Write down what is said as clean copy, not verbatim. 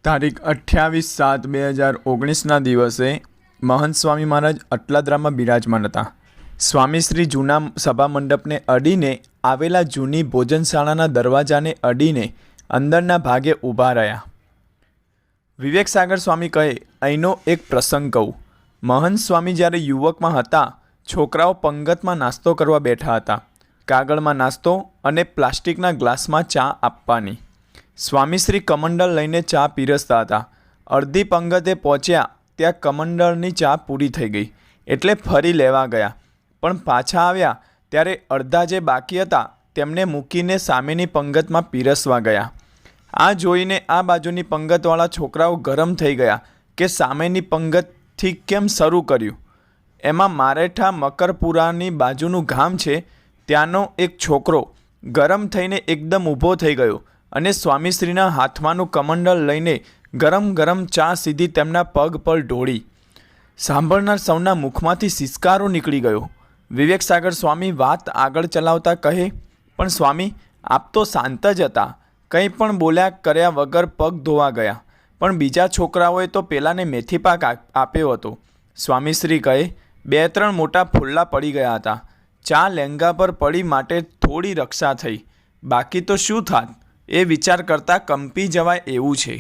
તારીખ 28/7/2019ના દિવસે મહંત સ્વામી મહારાજ અટલાદરામાં બિરાજમાન હતા. સ્વામીશ્રી જૂના સભા મંડપને અડીને આવેલા જૂની ભોજનશાળાના દરવાજાને અડીને અંદરના ભાગે ઊભા રહ્યા. વિવેકસાગર સ્વામી કહે, અહીંનો એક પ્રસંગ કહું. મહંત સ્વામી જ્યારે યુવકમાં હતા, છોકરાઓ પંગતમાં નાસ્તો કરવા બેઠા હતા. કાગળમાં નાસ્તો અને પ્લાસ્ટિકના ગ્લાસમાં ચા આપવાની. સ્વામીશ્રી કમંડળ લઈને ચા પીરસતા હતા. અડધી પંગતે પહોંચ્યા ત્યાં કમંડળની ચા પૂરી થઈ ગઈ એટલે ફરી લેવા ગયા, પણ પાછા આવ્યા ત્યારે અડધા જે બાકી હતા તેમને મૂકીને સામેની પંગતમાં પીરસવા ગયા. આ જોઈને આ બાજુની પંગતવાળા છોકરાઓ ગરમ થઈ ગયા કે સામેની પંગતથી કેમ શરૂ કર્યું. એમાં મારેઠા મકરપુરાની બાજુનું ગામ છે, ત્યાંનો એક છોકરો ગરમ થઈને એકદમ ઊભો થઈ ગયો અને સ્વામીશ્રીના હાથમાંનું કમંડળ લઈને ગરમ ગરમ ચા સીધી તેમના પગ પર ઢોળી. સાંભળનાર સૌના મુખમાંથી સિસકારો નીકળી ગયો. વિવેકસાગર સ્વામી વાત આગળ ચલાવતા કહે, પણ સ્વામી આપ તો શાંત જ હતા, કંઈ પણ બોલ્યા કર્યા વગર પગ ધોવા ગયા, પણ બીજા છોકરાઓએ તો પેલાને મેથી પાક આપ્યો હતો. સ્વામીશ્રી કહે, 2-3 મોટા ફોલ્લા પડી ગયા હતા. ચા લેંગા પર પડી માટે થોડી રક્ષા થઈ, બાકી તો શું થાત એ વિચાર કરતાં કંપી જવાય એવું છે.